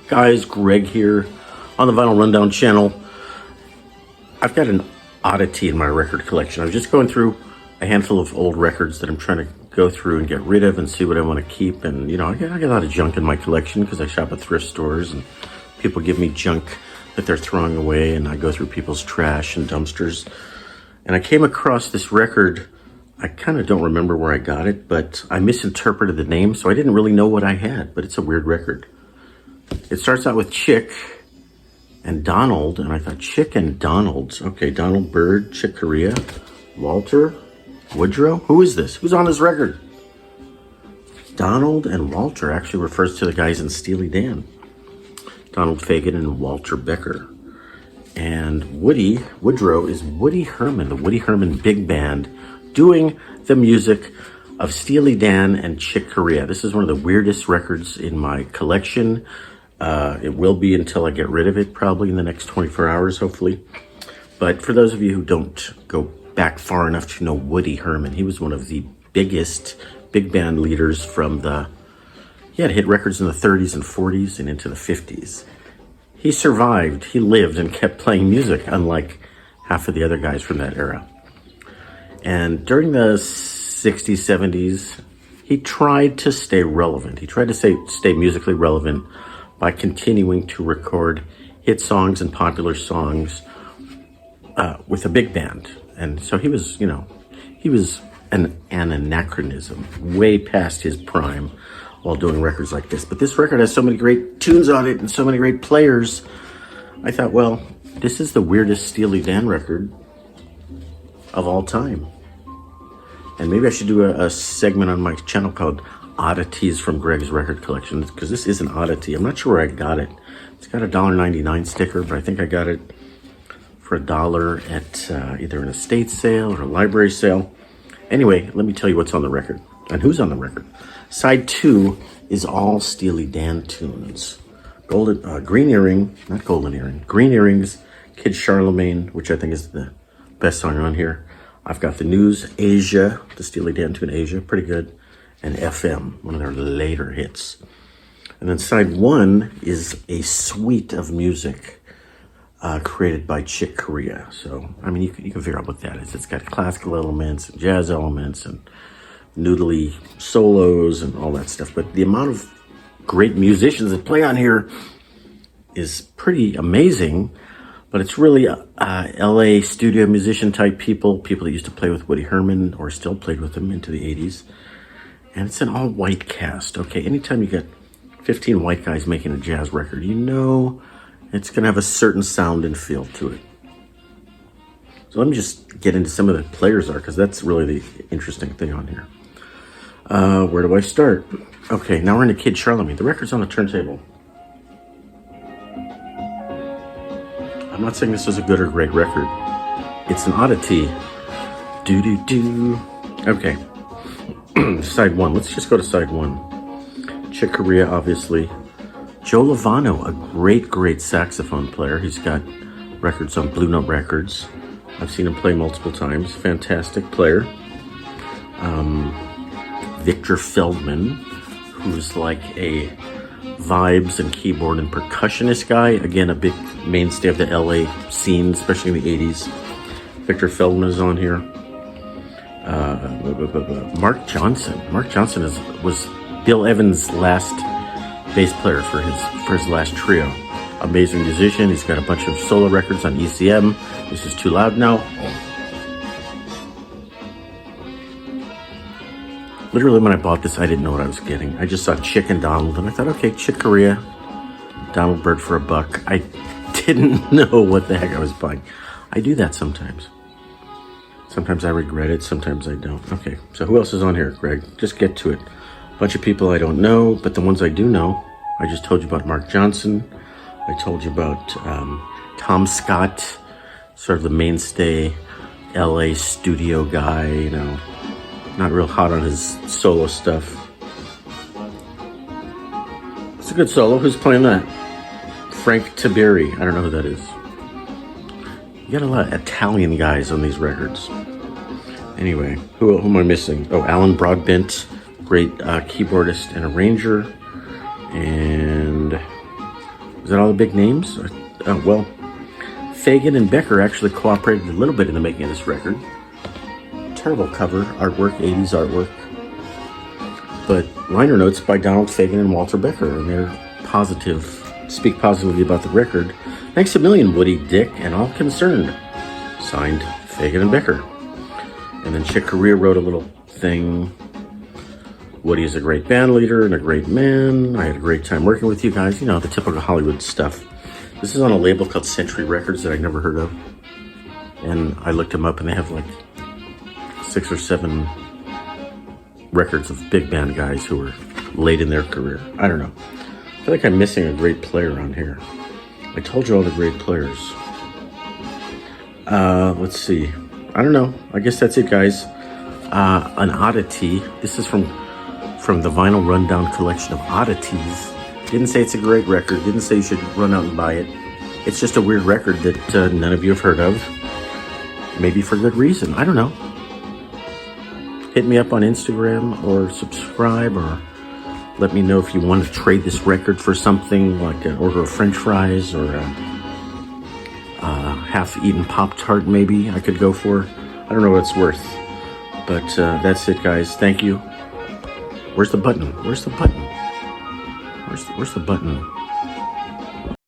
Guys, Greg here on the Vinyl Rundown channel. I've got an oddity in my record collection. I was just going through a handful of old records that I'm trying to go through and get rid of and see what I want to keep. And, you know, I got a lot of junk in my collection because I shop at thrift stores and people give me junk that they're throwing away, and I go through people's trash and dumpsters. And I came across this record. I kind of don't remember where I got it, but I misinterpreted the name, so I didn't really know what I had, but it's a weird record. It starts out with Chick and Donald, and I thought, Chick and Donald. Okay, Donald Byrd, Chick Corea, Walter, Woodrow. Who is this? Who's on this record? Donald and Walter actually refers to the guys in Steely Dan. Donald Fagen and Walter Becker. And Woodrow is Woody Herman, the Woody Herman Big Band, doing the music of Steely Dan and Chick Corea. This is one of the weirdest records in my collection. It will be until I get rid of it, probably in the next 24 hours, hopefully. But for those of you who don't go back far enough to know Woody Herman, he was one of the biggest big band leaders from he had hit records in the 30s and 40s and into the 50s. He survived, he lived, and kept playing music, unlike half of the other guys from that era. And during the 60s, 70s, he tried to stay relevant. He tried to stay musically relevant by continuing to record hit songs and popular songs with a big band. And so he was an anachronism, way past his prime while doing records like this. But this record has so many great tunes on it and so many great players. I thought, well, this is the weirdest Steely Dan record of all time. And maybe I should do a segment on my channel called Oddities from Greg's Record Collection, because this is an oddity. I'm not sure where I got it. It's got a $1.99 sticker, but I think I got it for $1 at either an estate sale or a library sale. Anyway, let me tell you what's on the record and who's on the record. Side 2 is all Steely Dan tunes. Green Earrings, Kid Charlemagne, which I think is the best song on here. I've got The News, Asia, the Steely Dan tune Asia, pretty good, and FM, one of their later hits. And then side 1 is a suite of music created by Chick Corea. So, I mean, you can figure out what that is. It's got classical elements, and jazz elements, and noodly solos, and all that stuff. But the amount of great musicians that play on here is pretty amazing. But it's really LA studio musician type people that used to play with Woody Herman or still played with him into the 80s. And it's an all white cast. Okay, anytime you get 15 white guys making a jazz record, you know it's going to have a certain sound and feel to it. So let me just get into some of the players are, because that's really the interesting thing on here. Where do I start? Okay, now we're into Kid Charlemagne. The record's on the turntable. I'm not saying this is a good or great record. It's an oddity. Do-do-do. Okay. Side 1. Let's just go to side 1. Chick Corea, obviously. Joe Lovano, a great saxophone player. He's got records on Blue Note Records. I've seen him play multiple times. Fantastic player. Victor Feldman, who's like a vibes and keyboard and percussionist guy. Again, a big mainstay of the LA scene, especially in the 80s. Victor Feldman is on here. Mark Johnson. Mark Johnson was Bill Evans' last bass player for his last trio. Amazing musician. He's got a bunch of solo records on ECM. This is too loud now. Literally, when I bought this, I didn't know what I was getting. I just saw Chick and Donald, and I thought, okay, Chick Corea, Donald Byrd for $1. I didn't know what the heck I was buying. I do that sometimes. Sometimes I regret it, sometimes I don't. Okay, so who else is on here, Greg? Just get to it. A bunch of people I don't know, but the ones I do know, I just told you about Mark Johnson. I told you about Tom Scott, sort of the mainstay LA studio guy, you know. Not real hot on his solo stuff. It's a good solo. Who's playing that? Frank Tiberi. I don't know who that is. You got a lot of Italian guys on these records. Anyway, who am I missing? Oh, Alan Broadbent, great keyboardist and arranger. And Is that all the big names? Oh, well, Fagan and Becker actually cooperated a little bit in the making of this record. Terrible cover artwork, 80s artwork. But liner notes by Donald Fagan and Walter Becker, and they're positive, speak positively about the record. Thanks a million, Woody, Dick, and all concerned. Signed, Fagan and Becker. And then Chick Corea wrote a little thing. Woody is a great band leader and a great man. I had a great time working with you guys. You know, the typical Hollywood stuff. This is on a label called Century Records that I'd never heard of. And I looked them up, and they have like 6 or 7 records of big band guys who were late in their career. I don't know. I feel like I'm missing a great player on here. I told you all the great players. Let's see. I don't know. I guess that's it, guys. An oddity. This is from the Vinyl Rundown collection of oddities. Didn't say it's a great record. Didn't say you should run out and buy it. It's just a weird record that none of you have heard of. Maybe for good reason. I don't know. Hit me up on Instagram or subscribe, or let me know if you want to trade this record for something like an order of French fries or a half-eaten Pop-Tart maybe I could go for. I don't know what it's worth. But that's it, guys. Thank you. Where's the button? Where's the button? Where's the button?